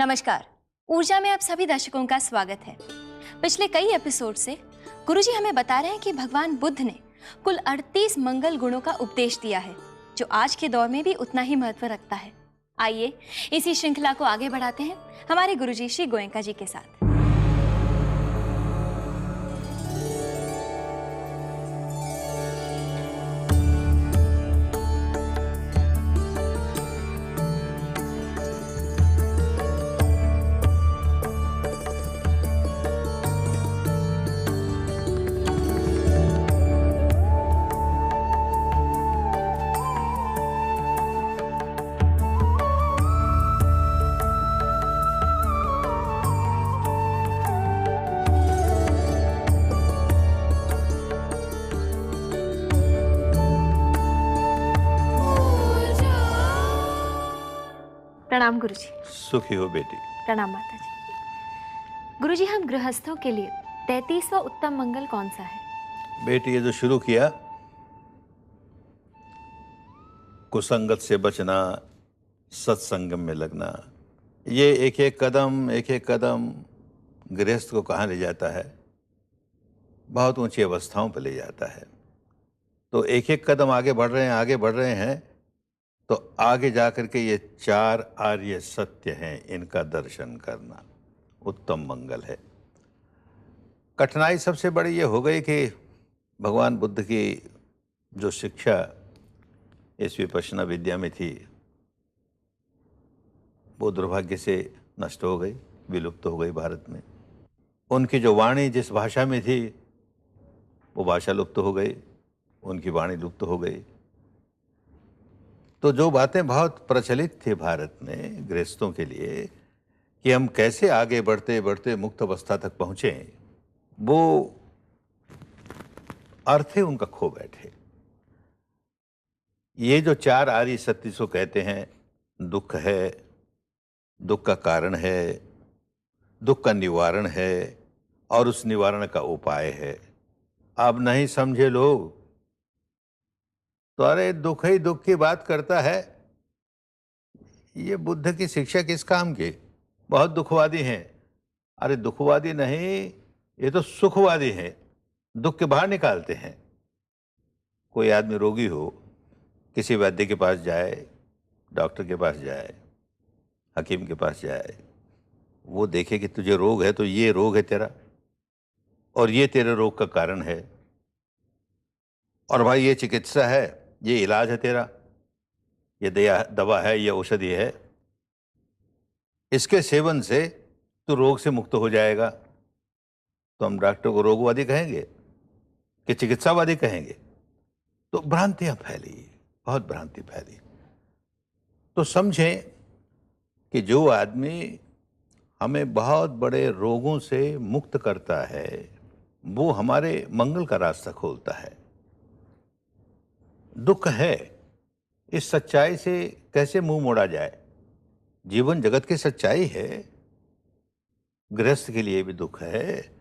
नमस्कार। ऊर्जा में आप सभी दर्शकों का स्वागत है। पिछले कई एपिसोड से गुरुजी हमें बता रहे हैं कि भगवान बुद्ध ने कुल 38 मंगल गुणों का उपदेश दिया है, जो आज के दौर में भी उतना ही महत्व रखता है। आइए इसी श्रृंखला को आगे बढ़ाते हैं हमारे गुरुजी श्री गोयंका जी के साथ। प्रणाम गुरुजी। सुखी हो बेटी। प्रणाम माता जी। गुरुजी, हम गृहस्थों के लिए 33वां उत्तम मंगल कौन सा है? बेटी, ये जो शुरू किया, कुसंगत से बचना, सत्संगम में लगना, ये एक एक कदम गृहस्थ को कहाँ ले जाता है? बहुत ऊंची अवस्थाओं पर ले जाता है। तो एक एक कदम आगे बढ़ रहे हैं तो आगे जाकर के ये 4 आर्य सत्य हैं, इनका दर्शन करना उत्तम मंगल है। कठिनाई सबसे बड़ी ये हो गई कि भगवान बुद्ध की जो शिक्षा इस विपश्यना विद्या में थी, वो दुर्भाग्य से नष्ट हो गई, विलुप्त हो गई भारत में। उनकी जो वाणी जिस भाषा में थी, वो भाषा लुप्त हो गई, उनकी वाणी लुप्त हो गई। तो जो बातें बहुत प्रचलित थी भारत में गृहस्थों के लिए कि हम कैसे आगे बढ़ते बढ़ते मुक्त अवस्था तक पहुँचें, वो अर्थ ही उनका खो बैठे। ये जो 4 आर्य सत्य सो कहते हैं, दुख है, दुख का कारण है, दुख का निवारण है और उस निवारण का उपाय है। अब नहीं समझे लोग तो अरे दुख ही दुख की बात करता है, ये बुद्ध की शिक्षा किस काम की? बहुत दुखवादी हैं। अरे दुखवादी नहीं, ये तो सुखवादी हैं, दुख के बाहर निकालते हैं। कोई आदमी रोगी हो, किसी वैद्य के पास जाए, डॉक्टर के पास जाए, हकीम के पास जाए, वो देखे कि तुझे रोग है तो ये रोग है तेरा और ये तेरे रोग का कारण है, और भाई ये चिकित्सा है, ये इलाज है तेरा, ये दवा है, ये औषधि है, इसके सेवन से तू रोग से मुक्त हो जाएगा। तो हम डॉक्टर को रोगवादी कहेंगे कि चिकित्सावादी कहेंगे? तो भ्रांतियां फैली, बहुत भ्रांति फैली। तो समझें कि जो आदमी हमें बहुत बड़े रोगों से मुक्त करता है, वो हमारे मंगल का रास्ता खोलता है। दुख है, इस सच्चाई से कैसे मुंह मोड़ा जाए? जीवन जगत की सच्चाई है। गृहस्थ के लिए भी दुख है,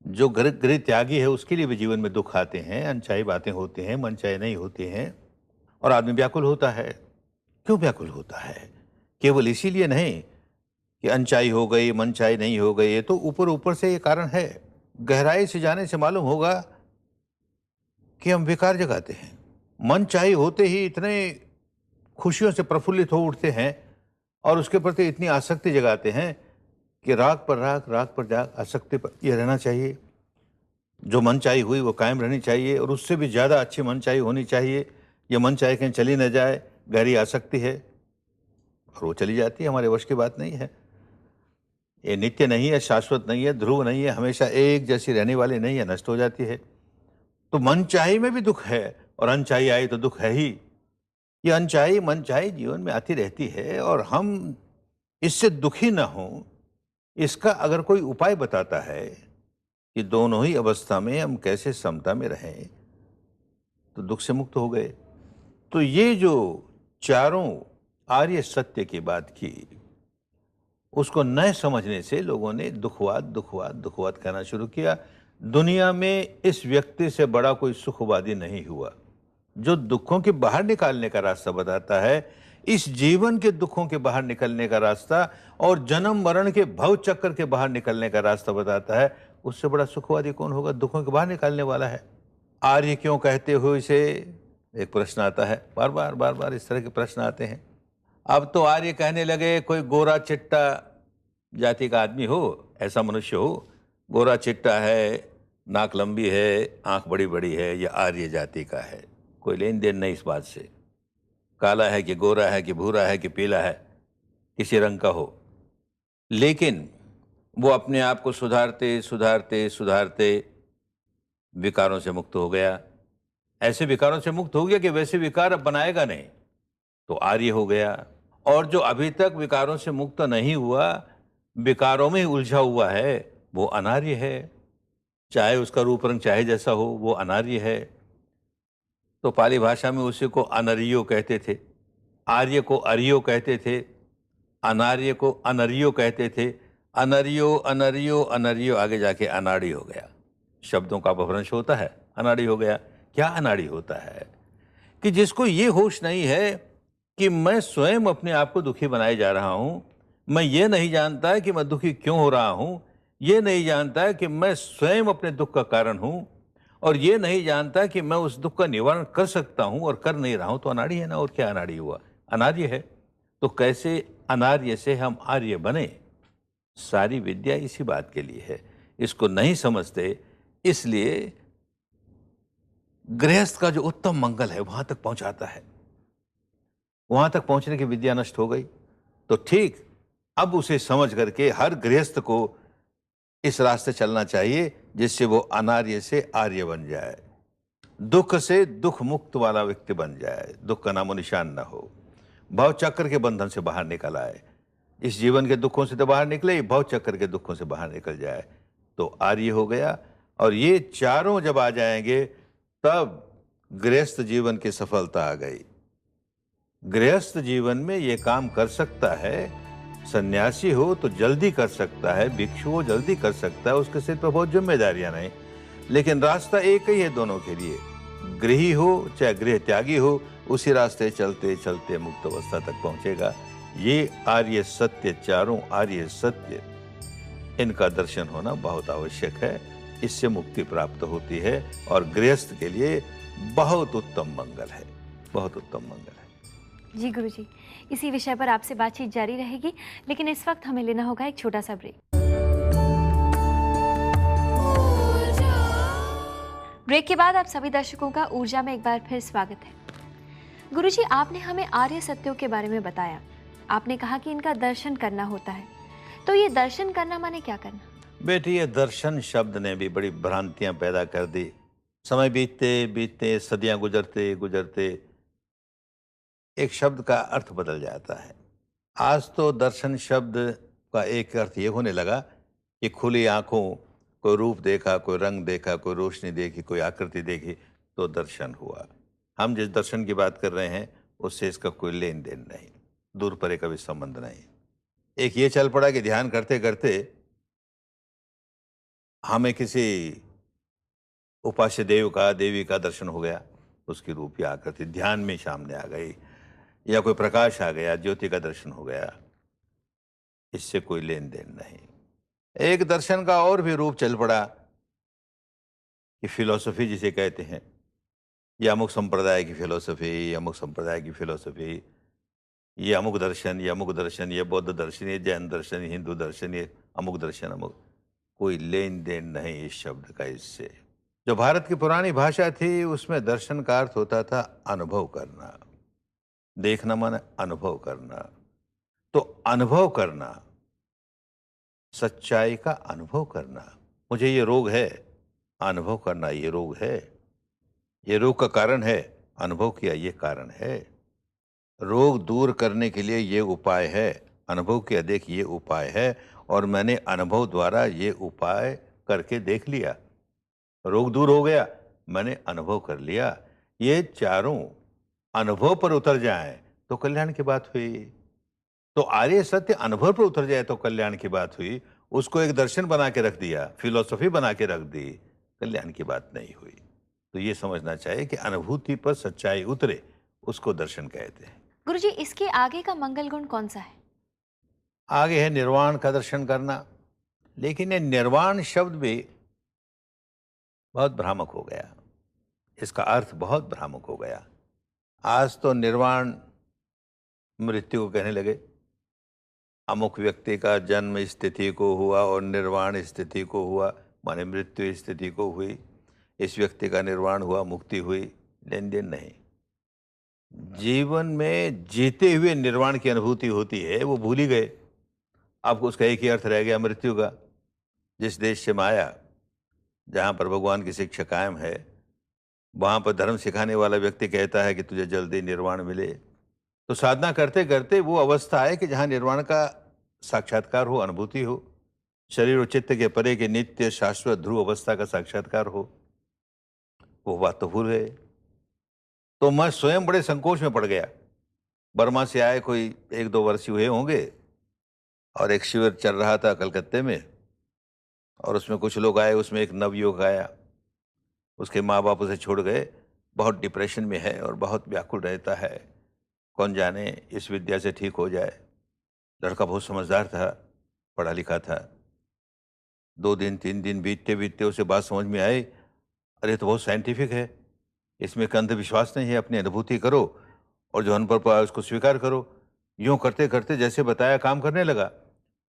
जो गृह त्यागी है उसके लिए भी जीवन में दुख आते हैं, अनचाही बातें होती हैं, मनचाही नहीं होती हैं और आदमी व्याकुल होता है। क्यों व्याकुल होता है? केवल इसीलिए नहीं कि अनचाही हो गई, मनचाही नहीं हो गई, ये तो ऊपर ऊपर से ये कारण है। गहराई से जाने से मालूम होगा कि हम विकार जगाते हैं। मन चाही होते ही इतने खुशियों से प्रफुल्लित हो उठते हैं और उसके प्रति इतनी आसक्ति जगाते हैं कि राग पर राग, आसक्ति पर यह रहना चाहिए। जो मन चाही हुई वो कायम रहनी चाहिए और उससे भी ज़्यादा अच्छी मन चाही होनी चाहिए। ये मन चाही कहीं चली न जाए, गहरी आसक्ति है और वो चली जाती है, हमारे वश की बात नहीं है। ये नित्य नहीं है, शाश्वत नहीं है, ध्रुव नहीं है, हमेशा एक जैसी रहने वाली नहीं है, नष्ट हो जाती है। तो मन चाही में भी दुख है और अनचाही आई तो दुख है ही। ये अनचाही मनचाही जीवन में आती रहती है और हम इससे दुखी ना हों, इसका अगर कोई उपाय बताता है कि दोनों ही अवस्था में हम कैसे समता में रहें, तो दुख से मुक्त हो गए। तो ये जो चारों आर्य सत्य की बात की, उसको न समझने से लोगों ने दुखवाद कहना शुरू किया। दुनिया में इस व्यक्ति से बड़ा कोई सुखवादी नहीं हुआ जो दुखों के बाहर निकालने का रास्ता बताता है। इस जीवन के दुखों के बाहर निकलने का रास्ता और जन्म मरण के भव चक्कर के बाहर निकलने का रास्ता बताता है, उससे बड़ा सुखवादी कौन होगा? दुखों के बाहर निकालने वाला है। आर्य क्यों कहते हो इसे? एक प्रश्न आता है, बार बार इस तरह के प्रश्न आते हैं। अब तो आर्य कहने लगे कोई गोरा चिट्टा जाति का आदमी हो, ऐसा मनुष्य हो, गोरा चिट्टा है, नाक लंबी है, आंख बड़ी बड़ी है, यह आर्य जाति का है। कोई लेन देन नहीं इस बात से, काला है कि गोरा है कि भूरा है कि पीला है, किसी रंग का हो। लेकिन वो अपने आप को सुधारते सुधारते सुधारते विकारों से मुक्त हो गया। ऐसे विकारों से मुक्त हो गया कि वैसे विकार अब बनाएगा नहीं, तो आर्य हो गया। और जो अभी तक विकारों से मुक्त नहीं हुआ, विकारों में ही उलझा हुआ है, वो अनार्य है। चाहे उसका रूप रंग चाहे जैसा हो, वो अनार्य है। तो पाली भाषा में उसी को अनरियो कहते थे, आर्य को अरियो कहते थे, अनार्य को अनरियो कहते थे। अनरियो अनरियो अनरियो आगे जाके अनाड़ी हो गया। शब्दों का अपभ्रंश होता है, अनाड़ी हो गया। क्या अनाड़ी होता है? कि जिसको ये होश नहीं है कि मैं स्वयं अपने आप को दुखी बनाए जा रहा हूं, मैं ये नहीं जानता कि मैं दुखी क्यों हो रहा हूं, ये नहीं जानता कि मैं स्वयं अपने दुख का कारण हूं, और ये नहीं जानता कि मैं उस दुख का निवारण कर सकता हूं और कर नहीं रहा हूं, तो अनाड़ी है ना। और क्या अनाड़ी हुआ? अनार्य है। तो कैसे अनार्य से हम आर्य बने? सारी विद्या इसी बात के लिए है। इसको नहीं समझते, इसलिए गृहस्थ का जो उत्तम मंगल है वहां तक पहुंचाता है। वहां तक पहुंचने की विद्या नष्ट हो गई। तो ठीक अब उसे समझ करके हर गृहस्थ को इस रास्ते चलना चाहिए जिससे वो अनार्य से आर्य बन जाए, दुख से दुख मुक्त वाला व्यक्ति बन जाए, दुख का नामो निशान ना हो, भव चक्र के बंधन से बाहर निकल आए। इस जीवन के दुखों से तो बाहर निकले, भव चक्र के दुखों से बाहर निकल जाए, तो आर्य हो गया। और ये चारों जब आ जाएंगे तब गृहस्थ जीवन की सफलता आ गई। गृहस्थ जीवन में ये काम कर सकता है। सन्यासी हो तो जल्दी कर सकता है, भिक्षु हो जल्दी कर सकता है, उसके सिर पर बहुत जिम्मेदारियां नहीं। लेकिन रास्ता एक ही है दोनों के लिए, गृही हो चाहे गृह त्यागी हो, उसी रास्ते चलते चलते मुक्त अवस्था तक पहुंचेगा। ये आर्य सत्य, चारों आर्य सत्य, इनका दर्शन होना बहुत आवश्यक है। इससे मुक्ति प्राप्त होती है और गृहस्थ के लिए बहुत उत्तम मंगल है, बहुत उत्तम मंगल है। जी गुरुजी, इसी विषय पर आपसे बातचीत जारी रहेगी, लेकिन इस वक्त हमें लेना होगा एक छोटा सा ब्रेक। ब्रेक के बाद आप सभी दर्शकों का ऊर्जा में एक बार फिर स्वागत है। गुरुजी, आपने हमें आर्य सत्यों के बारे में बताया। आपने कहा कि इनका दर्शन करना होता है, तो ये दर्शन करना माने क्या करना? बेटी, ये दर्शन शब्द ने भी बड़ी भ्रांतियां पैदा कर दी। समय बीतते बीतते, सदियां गुजरते गुजरते एक शब्द का अर्थ बदल जाता है। आज तो दर्शन शब्द का एक अर्थ ये होने लगा कि खुली आंखों कोई रूप देखा, कोई रंग देखा, कोई रोशनी देखी, कोई आकृति देखी तो दर्शन हुआ। हम जिस दर्शन की बात कर रहे हैं उससे इसका कोई लेन देन नहीं, दूर परे का भी संबंध नहीं। एक ये चल पड़ा कि ध्यान करते करते हमें किसी उपास्य देव का, देवी का दर्शन हो गया, उसकी रूप या आकृति ध्यान में सामने आ गई, या कोई प्रकाश आ गया, ज्योति का दर्शन हो गया, इससे कोई लेन देन नहीं। एक दर्शन का और भी रूप चल पड़ा कि फिलॉसफी जिसे कहते हैं, या अमुक संप्रदाय की फिलॉसफी, अमुक संप्रदाय की फिलॉसफी, ये अमुक दर्शन, ये अमुक दर्शन, ये बौद्ध दर्शन, ये जैन दर्शन, ये हिंदू दर्शन, ये अमुक दर्शन, अमुक, कोई लेन देन नहीं इस शब्द का इससे। जो भारत की पुरानी भाषा थी उसमें दर्शन का अर्थ होता था अनुभव करना। देखना माने अनुभव करना। तो अनुभव करना, सच्चाई का अनुभव करना। मुझे ये रोग है, अनुभव करना ये रोग है, ये रोग का कारण है, अनुभव किया ये कारण है, रोग दूर करने के लिए ये उपाय है, अनुभव किया देख ये उपाय है, और मैंने अनुभव द्वारा ये उपाय करके देख लिया, रोग दूर हो गया, मैंने अनुभव कर लिया। ये चारों अनुभव पर उतर जाएं तो कल्याण की बात हुई। तो आर्य सत्य अनुभव पर उतर जाए तो कल्याण की बात हुई। उसको एक दर्शन बना के रख दिया, फिलॉसफी बना के रख दी, कल्याण की बात नहीं हुई। तो ये समझना चाहिए कि अनुभूति पर सच्चाई उतरे उसको दर्शन कहते हैं। गुरुजी, इसके आगे का मंगल गुण कौन सा है? आगे है निर्वाण का दर्शन करना। लेकिन ये निर्वाण शब्द भी बहुत भ्रामक हो गया, इसका अर्थ बहुत भ्रामक हो गया। आज तो निर्वाण मृत्यु को कहने लगे। अमुक व्यक्ति का जन्म स्थिति को हुआ और निर्वाण स्थिति को हुआ, माने मृत्यु स्थिति को हुई। इस व्यक्ति का निर्वाण हुआ, मुक्ति हुई। लेन देन नहीं। जीवन में जीते हुए निर्वाण की अनुभूति होती है, वो भूल ही गए। अब उसका एक ही अर्थ रह गया, मृत्यु का। जिस देश से मैं आया, जहाँ पर भगवान की शिक्षा कायम है, वहाँ पर धर्म सिखाने वाला व्यक्ति कहता है कि तुझे जल्दी निर्वाण मिले। तो साधना करते करते वो अवस्था है कि जहाँ निर्वाण का साक्षात्कार हो, अनुभूति हो, शरीर और चित्त के परे के नित्य शाश्वत ध्रुव अवस्था का साक्षात्कार हो। वो बात तो भूल गए। तो मैं स्वयं बड़े संकोच में पड़ गया। बर्मा से आए कोई 1-2 वर्ष हुए होंगे, और एक शिविर चल रहा था कलकत्ते में, और उसमें कुछ लोग आए। उसमें एक नवयुवक आया, उसके माँ बाप उसे छोड़ गए, बहुत डिप्रेशन में है और बहुत व्याकुल रहता है। कौन जाने इस विद्या से ठीक हो जाए। लड़का बहुत समझदार था, पढ़ा लिखा था। 2 दिन 3 दिन बीतते बीतते उसे बात समझ में आई, अरे तो बहुत साइंटिफिक है, इसमें अंधविश्वास नहीं है, अपनी अनुभूति करो और जो अनुभव पाया उसको स्वीकार करो। यूं करते करते जैसे बताया काम करने लगा,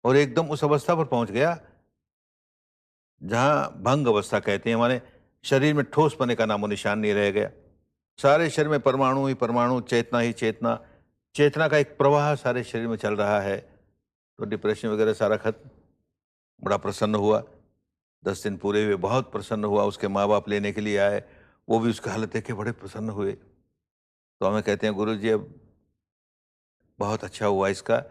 और एकदम उस अवस्था पर पहुंच गया जहां भंग अवस्था कहते हैं, माने शरीर में ठोस पने का नामो निशान नहीं रह गया। सारे शरीर में परमाणु ही परमाणु, चेतना ही चेतना, चेतना का एक प्रवाह सारे शरीर में चल रहा है। तो डिप्रेशन वगैरह सारा खत्म। बड़ा प्रसन्न हुआ। 10 दिन पूरे हुए, बहुत प्रसन्न हुआ। उसके माँ बाप लेने के लिए आए, वो भी उसकी हालत देख के बड़े प्रसन्न हुए। तो हमें कहते हैं, गुरु जी अब बहुत अच्छा हुआ इसका,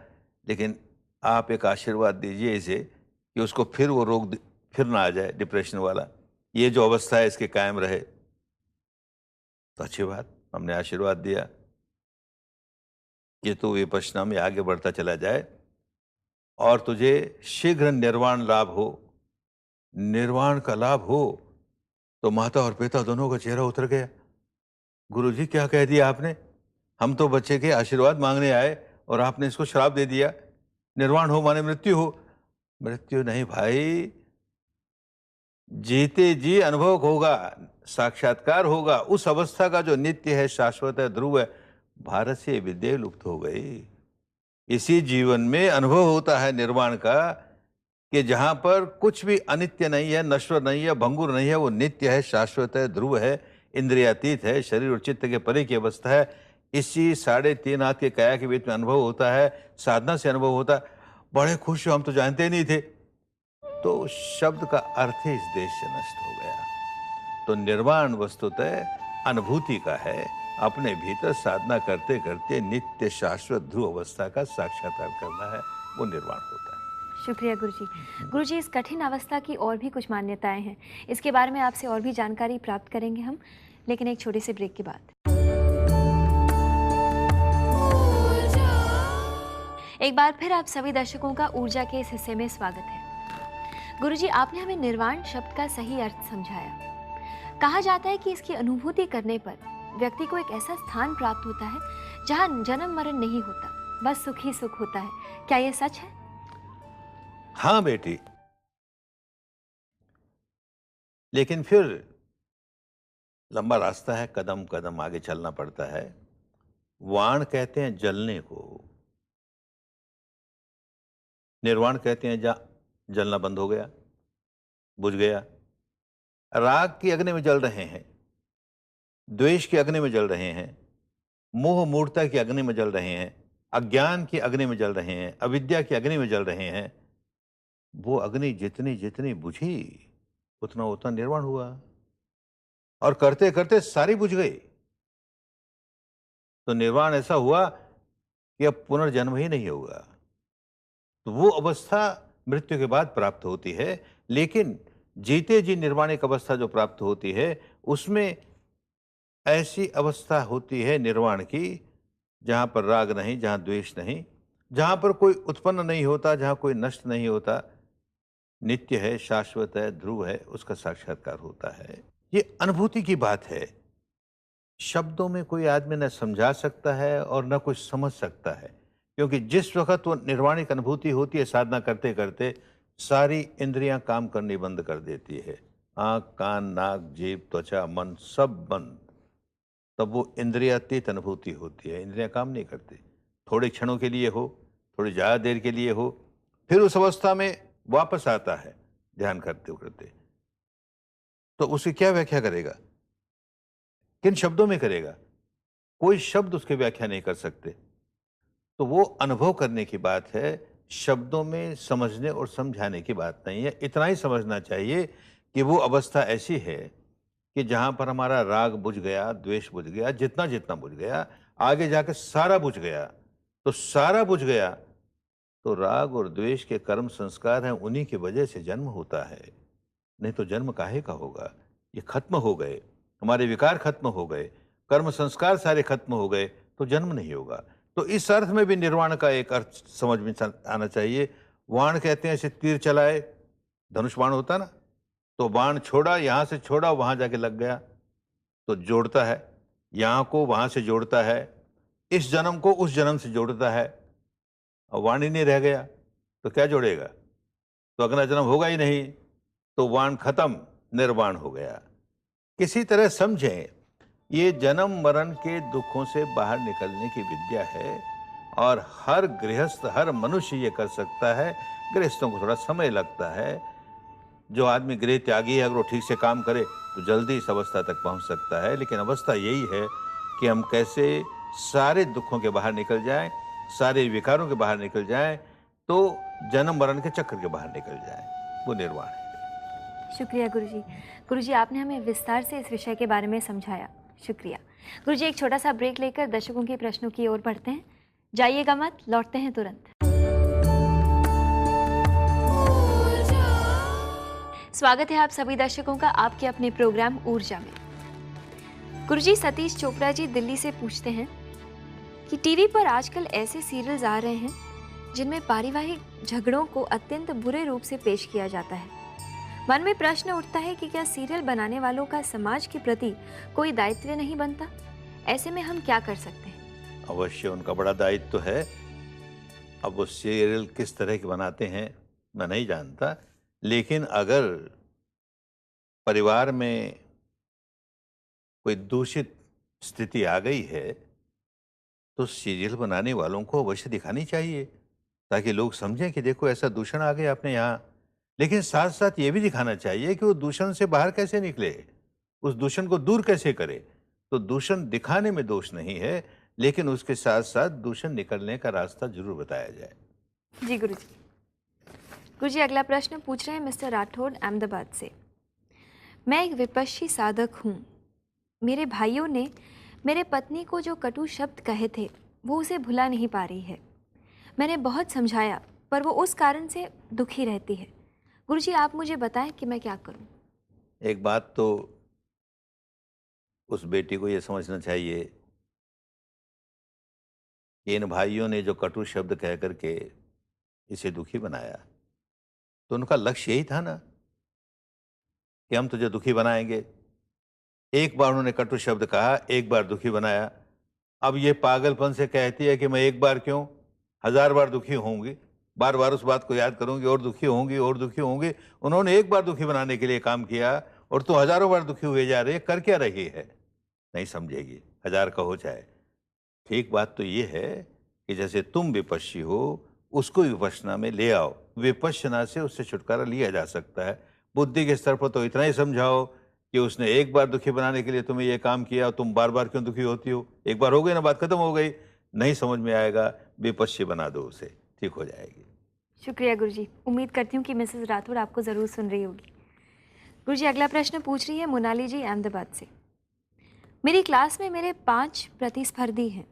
लेकिन आप एक आशीर्वाद दीजिए इसे कि उसको फिर वो रोग फिर ना आ जाए, डिप्रेशन वाला। ये जो अवस्था है इसके कायम रहे। तो अच्छी बात, हमने आशीर्वाद दिया कि तू विपश्यना में आगे बढ़ता चला जाए और तुझे शीघ्र निर्वाण लाभ हो। निर्वाण का लाभ हो। तो माता और पिता दोनों का चेहरा उतर गया। गुरुजी क्या कह दिया आपने? हम तो बच्चे के आशीर्वाद मांगने आए और आपने इसको श्राप दे दिया। निर्वाण हो माने मृत्यु हो। मृत्यु नहीं भाई, जीते जी अनुभव होगा, साक्षात्कार होगा। उस अवस्था का जो नित्य है, शाश्वत है, ध्रुव है। भारत से विद्या लुप्त हो गई। इसी जीवन में अनुभव होता है निर्वाण का, कि जहां पर कुछ भी अनित्य नहीं है, नश्वर नहीं है, भंगुर नहीं है, वो नित्य है, शाश्वत है, ध्रुव है, इंद्रियातीत है, शरीर और चित्त के परे की अवस्था है। इसी 3.5 हाथ के काया के बीच में अनुभव होता है, साधना से अनुभव होता है। बड़े खुश हो, हम तो जानते ही नहीं थे। तो उस शब्द का अर्थ ही इस देश से नष्ट हो गया। तो निर्वाण वस्तुतः अनुभूति का है। अपने भीतर साधना करते करते नित्य शाश्वत ध्रुव अवस्था का साक्षात्कार करना है, वो निर्वाण होता है। शुक्रिया गुरुजी। गुरुजी, इस कठिन अवस्था की और भी कुछ मान्यताएं हैं, इसके बारे में आपसे और भी जानकारी प्राप्त करेंगे हम, लेकिन एक छोटे से ब्रेक के बाद। एक बार फिर आप सभी दर्शकों का ऊर्जा के इस हिस्से में स्वागत है। गुरुजी, आपने हमें निर्वाण शब्द का सही अर्थ समझाया। कहा जाता है कि इसकी अनुभूति करने पर व्यक्ति को एक ऐसा स्थान प्राप्त होता है जहां जन्म मरण नहीं होता, बस सुख ही सुख होता है। क्या यह सच है? हाँ बेटी, लेकिन फिर लंबा रास्ता है, कदम कदम आगे चलना पड़ता है। वाण कहते हैं जलने को, निर्वाण कहते हैं जहां जलना बंद हो गया, बुझ गया। राग की अग्नि में जल रहे हैं, द्वेष की अग्नि में जल रहे हैं, मोह मूर्ता की अग्नि में जल रहे हैं, अज्ञान की अग्नि में जल रहे हैं, अविद्या की अग्नि में जल रहे हैं। वो अग्नि जितनी जितनी बुझी, उतना उतना निर्वाण हुआ, और करते करते सारी बुझ गई। तो निर्वाण ऐसा हुआ कि अब पुनर्जन्म ही नहीं होगा। तो वो अवस्था मृत्यु के बाद प्राप्त होती है। लेकिन जीते जी निर्वाण एक अवस्था जो प्राप्त होती है, उसमें ऐसी अवस्था होती है निर्वाण की, जहां पर राग नहीं, जहां द्वेष नहीं, जहां पर कोई उत्पन्न नहीं होता, जहां कोई नष्ट नहीं होता, नित्य है, शाश्वत है, ध्रुव है, उसका साक्षात्कार होता है। ये अनुभूति की बात है। शब्दों में कोई आदमी न समझा सकता है और न कुछ समझ सकता है, क्योंकि जिस वक्त वो निर्वाणिक अनुभूति होती है साधना करते करते, सारी इंद्रियां काम करनी बंद कर देती है। आंख, कान, नाक, जीभ, त्वचा, मन सब बंद। तब वो इंद्रियातीत अनुभूति होती है, इंद्रियां काम नहीं करती। थोड़े क्षणों के लिए हो, थोड़ी ज़्यादा देर के लिए हो, फिर उस अवस्था में वापस आता है ध्यान करते करते। तो उसकी क्या व्याख्या करेगा, किन शब्दों में करेगा? कोई शब्द उसकी व्याख्या नहीं कर सकते। तो वो अनुभव करने की बात है, शब्दों में समझने और समझाने की बात नहीं है। इतना ही समझना चाहिए कि वो अवस्था ऐसी है कि जहां पर हमारा राग बुझ गया, द्वेष बुझ गया, जितना जितना बुझ गया, आगे जाके सारा बुझ गया। तो सारा बुझ गया तो राग और द्वेष के कर्म संस्कार हैं, उन्हीं की वजह से जन्म होता है। नहीं तो जन्म काहे का होगा? ये खत्म हो गए, हमारे विकार खत्म हो गए, कर्म संस्कार सारे खत्म हो गए, तो जन्म नहीं होगा। तो इस अर्थ में भी निर्वाण का एक अर्थ समझ में आना चाहिए। वाण कहते हैं ऐसे तीर चलाए, धनुष बाण होता ना, तो बाण छोड़ा, यहां से छोड़ा, वहां जाके लग गया, तो जोड़ता है, यहां को वहां से जोड़ता है, इस जन्म को उस जन्म से जोड़ता है। और वाण ही नहीं रह गया तो क्या जोड़ेगा? तो अगला जन्म होगा ही नहीं, तो वाण खत्म, निर्वाण हो गया। किसी तरह समझें, ये जन्म मरण के दुखों से बाहर निकलने की विद्या है और हर गृहस्थ, हर मनुष्य ये कर सकता है। गृहस्थों को थोड़ा समय लगता है। जो आदमी गृह त्यागी है, अगर वो ठीक से काम करे तो जल्दी इस अवस्था तक पहुंच सकता है। लेकिन अवस्था यही है कि हम कैसे सारे दुखों के बाहर निकल जाएं, सारे विकारों के बाहर निकल जाएं, तो जन्म मरण के चक्कर के बाहर निकल जाएं। वो निर्वाण है। शुक्रिया गुरुजी। गुरुजी, आपने हमें विस्तार से इस विषय के बारे में समझाया, शुक्रिया। गुरुजी, एक छोटा सा ब्रेक लेकर दर्शकों के प्रश्नों की ओर बढ़ते हैं। जाइएगा मत, लौटते हैं तुरंत। स्वागत है आप सभी दर्शकों का आपके अपने प्रोग्राम ऊर्जा में। गुरुजी, सतीश चोपड़ा जी दिल्ली से पूछते हैं कि टीवी पर आजकल ऐसे सीरियल्स आ रहे हैं जिनमें पारिवारिक झगड़ों को अत्यंत बुरे रूप से पेश किया जाता है। मन में प्रश्न उठता है कि क्या सीरियल बनाने वालों का समाज के प्रति कोई दायित्व नहीं बनता? ऐसे में हम क्या कर सकते हैं? अवश्य उनका बड़ा दायित्व तो है। अब वो सीरियल किस तरह के बनाते हैं मैं नहीं जानता, लेकिन अगर परिवार में कोई दूषित स्थिति आ गई है तो सीरियल बनाने वालों को अवश्य दिखानी चाहिए, ताकि लोग समझें कि देखो ऐसा दूषण आ गया अपने यहाँ। लेकिन साथ साथ ये भी दिखाना चाहिए कि वो दूषण से बाहर कैसे निकले, उस दूषण को दूर कैसे करे। तो दूषण दिखाने में दोष नहीं है, लेकिन उसके साथ साथ दूषण निकलने का रास्ता जरूर बताया जाए। जी गुरुजी। गुरुजी, अगला प्रश्न पूछ रहे हैं मिस्टर राठौड़ अहमदाबाद से। मैं एक विपश्ची साधक हूँ। मेरे भाइयों ने मेरे पत्नी को जो कटु शब्द कहे थे वो उसे भुला नहीं पा रही है। मैंने बहुत समझाया पर वो उस कारण से दुखी रहती है। गुरुजी, आप मुझे बताएं कि मैं क्या करूं? एक बात तो उस बेटी को ये समझना चाहिए कि इन भाइयों ने जो कटु शब्द कह करके इसे दुखी बनाया, तो उनका लक्ष्य यही था ना कि हम तुझे दुखी बनाएंगे। एक बार उन्होंने कटु शब्द कहा, एक बार दुखी बनाया। अब ये पागलपन से कहती है कि मैं एक बार क्यों, 1000 बार दुखी होंगी, बार बार उस बात को याद करूंगी और दुखी होंगी और दुखी होंगी। उन्होंने एक बार दुखी बनाने के लिए काम किया और तो हजारों बार दुखी हुए जा रही है। कर क्या रही है? नहीं समझेगी, 1000 कहो चाहे। ठीक बात तो ये है कि जैसे तुम विपश्ची हो, उसको विपश्यना में ले आओ। विपश्यना से उससे छुटकारा लिया जा सकता है। बुद्धि के स्तर पर तो इतना ही समझाओ कि उसने एक बार दुखी बनाने के लिए तुम्हें ये काम किया, तुम बार बार क्यों दुखी होती हो? एक बार हो गई ना, बात खत्म हो गई। नहीं समझ में आएगा, विपश्ची बना दो उसे, ठीक हो जाएगी। शुक्रिया गुरुजी। उम्मीद करती हूँ कि मिसेस राठौड़ आपको ज़रूर सुन रही होगी। गुरुजी, अगला प्रश्न पूछ रही है मोनाली जी अहमदाबाद से। मेरी क्लास में मेरे 5 प्रतिस्पर्धी हैं।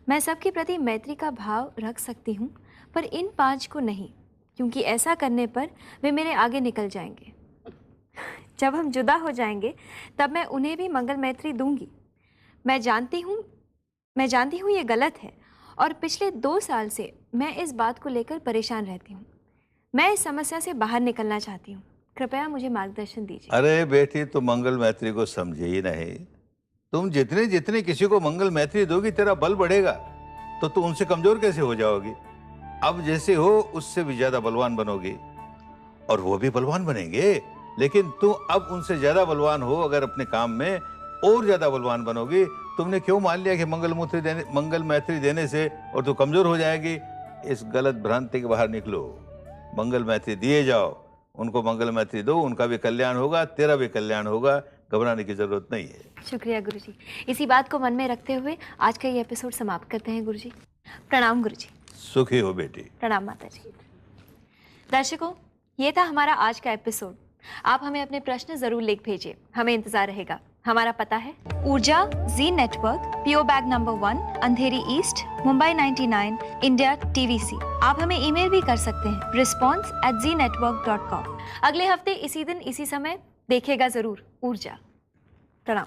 मैं सबके प्रति मैत्री का भाव रख सकती हूँ, पर इन 5 को नहीं, क्योंकि ऐसा करने पर वे मेरे आगे निकल जाएंगे। जब हम जुदा हो जाएंगे तब मैं उन्हें भी मंगल मैत्री दूंगी। मैं जानती हूँ ये गलत है और पिछले 2 साल से मैं इस बात को लेकर परेशान रहती हूँ। मैं इस समस्या से बाहर निकलना चाहती हूँ। कृपया मुझे मार्गदर्शन दीजिए। अरे बेटी, तो मंगल मैत्री को समझे ही नहीं। तुम जितने जितने किसी को मंगल मैत्री दोगी तेरा बल बढ़ेगा, तो तुम उनसे कमजोर कैसे हो जाओगी? अब जैसे हो उससे भी ज्यादा बलवान बनोगी, और वो भी बलवान बनेंगे, लेकिन तुम अब उनसे ज्यादा बलवान हो अगर अपने काम में और ज्यादा बलवान बनोगी। तुमने क्यों मान लिया कि मंगल मैत्री देने से और तू कमजोर हो जाएगी? इस गलत भ्रांति के बाहर निकलो, मंगल मैत्री दिए जाओ, उनको मंगल मैत्री दो, उनका भी कल्याण होगा, तेरा भी कल्याण होगा, घबराने की जरूरत नहीं है। शुक्रिया गुरुजी। इसी बात को मन में रखते हुए आज का ये एपिसोड समाप्त करते हैं गुरुजी। प्रणाम गुरुजी। सुखी हो बेटी। प्रणाम माता जी। दर्शकों, ये था हमारा आज का एपिसोड। आप हमें अपने प्रश्न जरूर लिख भेजिए, हमें इंतजार रहेगा। हमारा पता है ऊर्जा G network, PO bag number 1, अंधेरी ईस्ट, मुंबई 99, इंडिया, TVC। आप हमें ईमेल भी कर सकते हैं response@znetwork.com। अगले हफ्ते इसी दिन इसी समय देखिएगा जरूर ऊर्जा। प्रणाम।